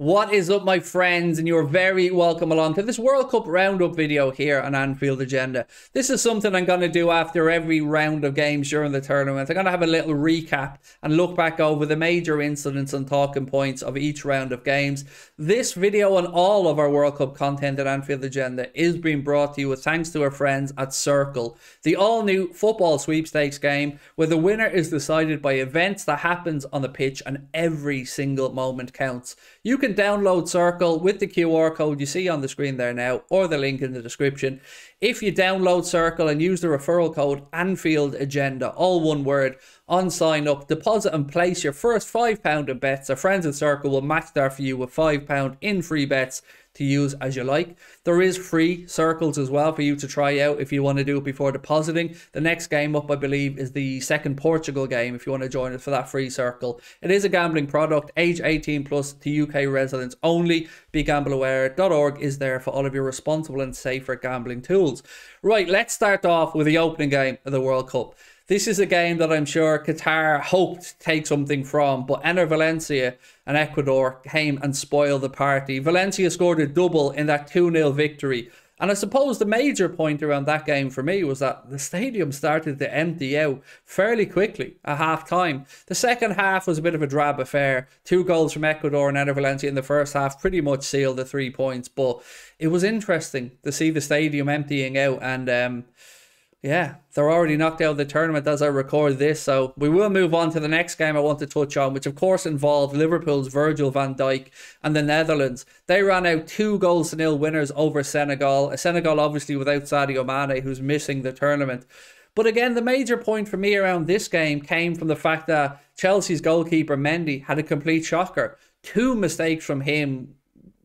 What is up, my friends, and you're very welcome along to this World Cup roundup video here on Anfield Agenda. This is something I'm going to do after every round of games during the tournament. I'm going to have a little recap and look back over the major incidents and talking points of each round of games. This video and all of our World Cup content at Anfield Agenda is being brought to you with thanks to our friends at Circl, the all-new football sweepstakes game where the winner is decided by events that happens on the pitch and every single moment counts. You can download Circl with the QR code you see on the screen there now, or the link in the description. If you download Circl and use the referral code anfieldagenda, all one word, on sign up, deposit and place your first £5 in bets, our friends at Circl will match that for you with £5 in free bets to use as you like. There is free circles as well for you to try out if you want to do it before depositing. The next game up, I believe, is the second Portugal game if you want to join us for that free circle. It is a gambling product, age 18 plus to UK residents only. BeGambleAware.org is there for all of your responsible and safer gambling tools. Right, let's start off with the opening game of the World Cup. This is a game that I'm sure Qatar hoped to take something from, but Valencia and Ecuador came and spoiled the party. Valencia scored a double in that 2-0 victory. And I suppose the major point around that game for me was that the stadium started to empty out fairly quickly at half-time. The second half was a bit of a drab affair. 2 goals from Ecuador and Valencia in the first half pretty much sealed the 3 points. But it was interesting to see the stadium emptying out, and yeah, they're already knocked out of the tournament as I record this, so we will move on to the next game I want to touch on, which of course involved Liverpool's Virgil van Dijk and the Netherlands. They ran out 2-0 winners over Senegal. Senegal obviously without Sadio Mane, who's missing the tournament. But again, the major point for me around this game came from the fact that Chelsea's goalkeeper Mendy had a complete shocker. 2 mistakes from him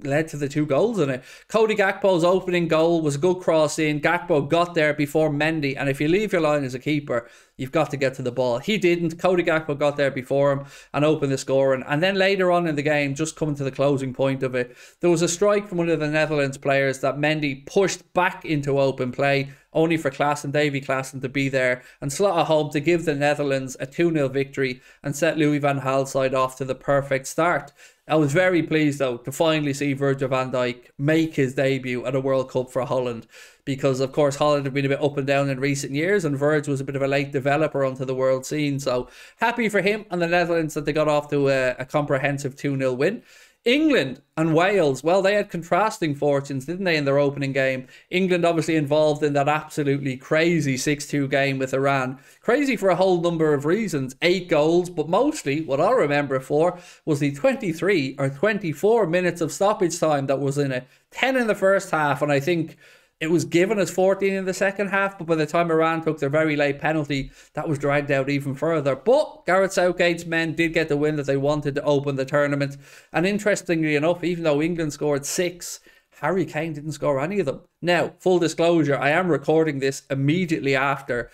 led to the 2 goals in it. Cody Gakpo's opening goal was a good cross in. Gakpo got there before Mendy, and if you leave your line as a keeper, you've got to get to the ball. He didn't. Cody Gakpo got there before him and opened the scoring. And then later on in the game, just coming to the closing point of it, there was a strike from one of the Netherlands players that Mendy pushed back into open play, only for Davy Klaassen to be there and slot it home to give the Netherlands a 2-0 victory and set Louis van Gaal's side off to the perfect start. I was very pleased, though, to finally see Virgil van Dijk make his debut at a World Cup for Holland, because, of course, Holland have been a bit up and down in recent years, and Virgil was a bit of a late developer onto the world scene. So happy for him and the Netherlands that they got off to a comprehensive 2-0 win. England and Wales, well, they had contrasting fortunes, didn't they, in their opening game? England obviously involved in that absolutely crazy 6-2 game with Iran. Crazy for a whole number of reasons. 8 goals, but mostly what I remember it for was the 23 or 24 minutes of stoppage time that was in it. 10 in the first half, and I think it was given as 14 in the second half, but by the time Iran took their very late penalty, that was dragged out even further. But Gareth Southgate's men did get the win that they wanted to open the tournament. And interestingly enough, even though England scored 6, Harry Kane didn't score any of them. Now, full disclosure, I am recording this immediately after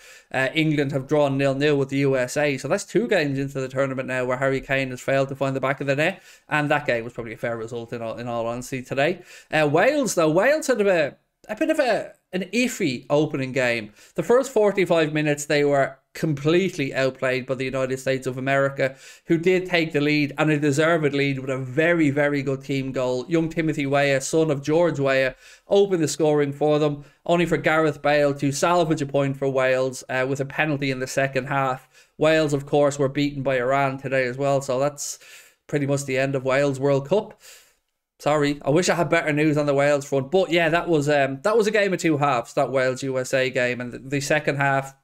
England have drawn 0-0 with the USA. So that's 2 games into the tournament now where Harry Kane has failed to find the back of the net. And that game was probably a fair result in all honesty today. Wales, though, Wales had a bit of an iffy opening game. The first 45 minutes, they were completely outplayed by the United States of America, who did take the lead, and a deserved lead with a very, very good team goal. Young Timothy Weah, son of George Weah, opened the scoring for them, only for Gareth Bale to salvage a point for Wales with a penalty in the second half. Wales, of course, were beaten by Iran today as well, so that's pretty much the end of Wales World Cup. Sorry, I wish I had better news on the Wales front. But yeah, that was a game of 2 halves, that Wales-USA game. And the second half,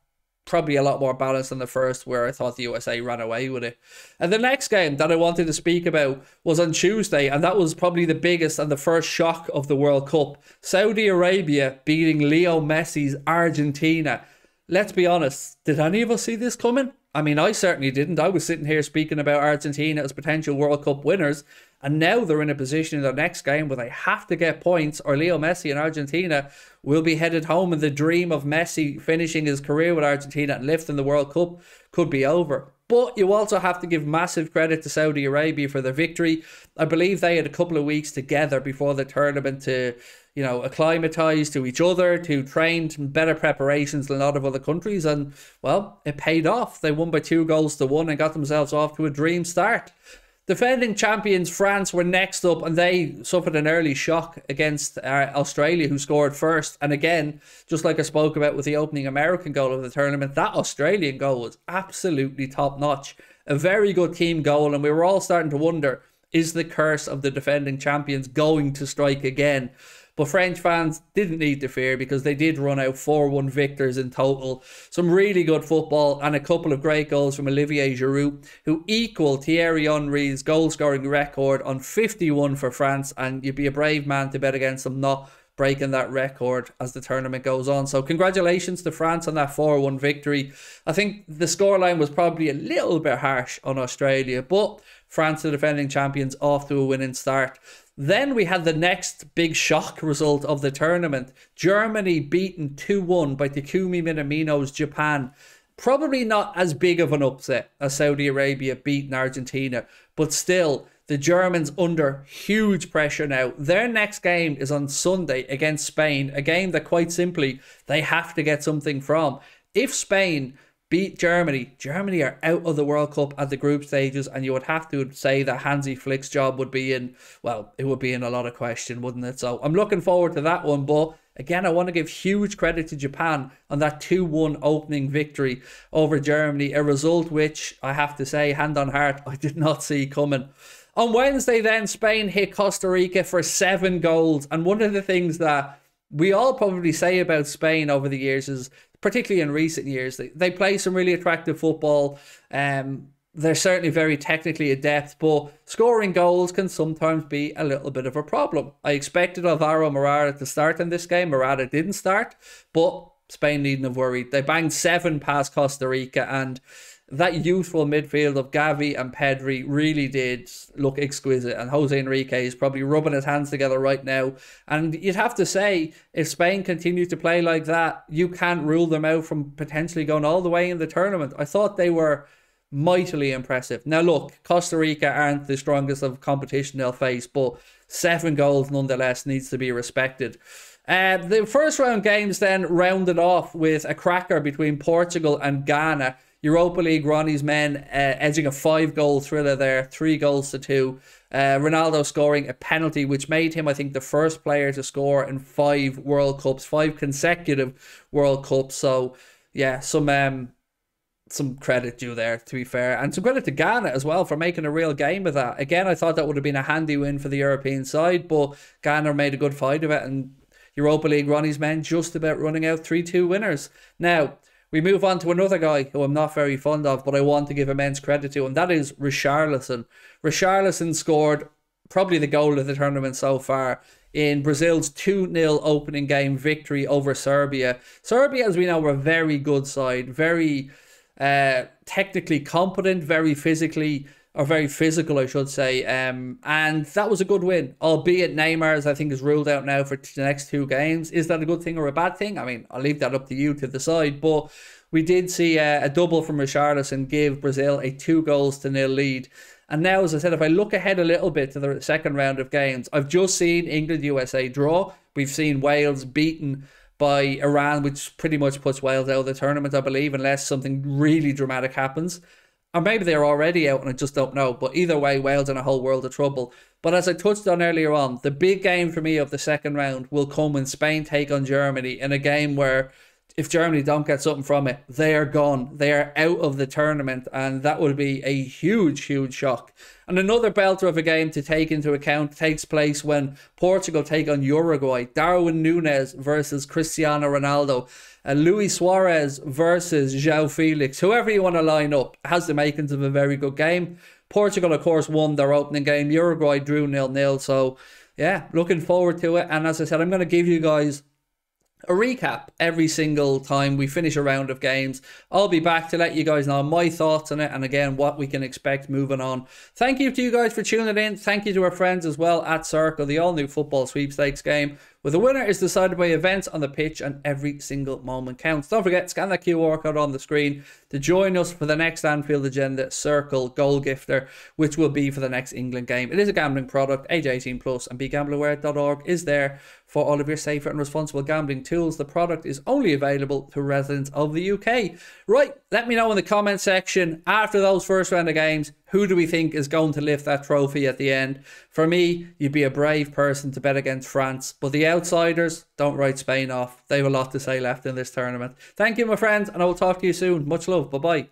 probably a lot more balanced than the first, where I thought the USA ran away with it. And the next game that I wanted to speak about was on Tuesday, and that was probably the biggest and the first shock of the World Cup. Saudi Arabia beating Leo Messi's Argentina. Let's be honest, did any of us see this coming? I mean, I certainly didn't. I was sitting here speaking about Argentina as potential World Cup winners, and now they're in a position in their next game where they have to get points, or Leo Messi and Argentina will be headed home, and the dream of Messi finishing his career with Argentina and lifting the World Cup could be over. But you also have to give massive credit to Saudi Arabia for their victory. I believe they had a couple of weeks together before the tournament to, you know, acclimatise to each other, to train to better preparations than a lot of other countries. And, well, it paid off. They won by 2-1 and got themselves off to a dream start. Defending champions France were next up, and they suffered an early shock against Australia, who scored first. And again, just like I spoke about with the opening American goal of the tournament, that Australian goal was absolutely top-notch. A very good team goal, and we were all starting to wonder, is the curse of the defending champions going to strike again? But French fans didn't need to fear, because they did run out 4-1 victors in total. Some really good football and a couple of great goals from Olivier Giroud, who equalled Thierry Henry's goal-scoring record on 51 for France. And you'd be a brave man to bet against them not breaking that record as the tournament goes on. So congratulations to France on that 4-1 victory. I think the scoreline was probably a little bit harsh on Australia, but France, the defending champions, off to a winning start. Then we had the next big shock result of the tournament. Germany beaten 2-1 by Takumi Minamino's Japan. Probably not as big of an upset as Saudi Arabia beating Argentina, but still, the Germans under huge pressure now. Their next game is on Sunday against Spain, a game that quite simply they have to get something from. If Spain beat Germany, Germany are out of the World Cup at the group stages, and you would have to say that Hansi Flick's job would be in, well, it would be in a lot of question, wouldn't it? So I'm looking forward to that one, but again, I want to give huge credit to Japan on that 2-1 opening victory over Germany, a result which, I have to say, hand on heart, I did not see coming. On Wednesday then, Spain hit Costa Rica for 7 goals, and one of the things that we all probably say about Spain over the years is, particularly in recent years, they play some really attractive football. They're certainly very technically adept, but scoring goals can sometimes be a little bit of a problem. I expected Alvaro Morata to start in this game. Morata didn't start, but Spain needn't have worried. They banged 7 past Costa Rica, and that youthful midfield of Gavi and Pedri really did look exquisite. And Jose Enrique is probably rubbing his hands together right now. And you'd have to say, if Spain continue to play like that, you can't rule them out from potentially going all the way in the tournament. I thought they were mightily impressive. Now look, Costa Rica aren't the strongest of competition they'll face, but 7 goals nonetheless needs to be respected. The first round games then rounded off with a cracker between Portugal and Ghana. Europa League Ronnie's men edging a 5-goal thriller there, 3-2. Ronaldo scoring a penalty, which made him, I think, the first player to score in 5 World Cups, 5 consecutive World Cups. So, yeah, some credit due there, to be fair. And some credit to Ghana as well for making a real game of that. Again, I thought that would have been a handy win for the European side, but Ghana made a good fight of it, and Europa League Ronnie's men just about running out 3-2 winners. Now, we move on to another guy who I'm not very fond of, but I want to give immense credit to, and that is Richarlison. Richarlison scored probably the goal of the tournament so far in Brazil's 2-0 opening game victory over Serbia. Serbia, as we know, were a very good side, very technically competent, very physical, I should say. And that was a good win, albeit Neymar, I think, is ruled out now for the next 2 games. Is that a good thing or a bad thing? I mean, I'll leave that up to you to decide. But we did see a double from Richarlison give Brazil a 2-0 lead. And now, as I said, if I look ahead a little bit to the second round of games, I've just seen England-USA draw. We've seen Wales beaten by Iran, which pretty much puts Wales out of the tournament, I believe, unless something really dramatic happens. Or maybe they're already out and I just don't know. But either way, Wales in a whole world of trouble. But as I touched on earlier on, the big game for me of the second round will come when Spain take on Germany in a game where, if Germany don't get something from it, they are gone. They are out of the tournament, and that would be a huge, huge shock. And another belter of a game to take into account takes place when Portugal take on Uruguay. Darwin Núñez versus Cristiano Ronaldo. Luis Suarez versus João Felix. Whoever you want to line up has the makings of a very good game. Portugal, of course, won their opening game. Uruguay drew 0-0. So, yeah, looking forward to it. And as I said, I'm going to give you guys a recap every single time we finish a round of games. I'll be back to let you guys know my thoughts on it, and again, what we can expect moving on. Thank you to you guys for tuning in. Thank you to our friends as well at Circl, the all-new football sweepstakes game, where the winner is decided by events on the pitch and every single moment counts. Don't forget, scan that QR code on the screen to join us for the next Anfield Agenda Circl goal gifter, which will be for the next England game. It is a gambling product, age 18 plus, and begambleaware.org is there for all of your safer and responsible gambling tools. The product is only available to residents of the UK. Right, let me know in the comment section after those first round of games Who do we think is going to lift that trophy at the end? For me, you'd be a brave person to bet against France. But the outsiders, don't write Spain off. They have a lot to say left in this tournament. Thank you, my friends, and I will talk to you soon. Much love. Bye-bye.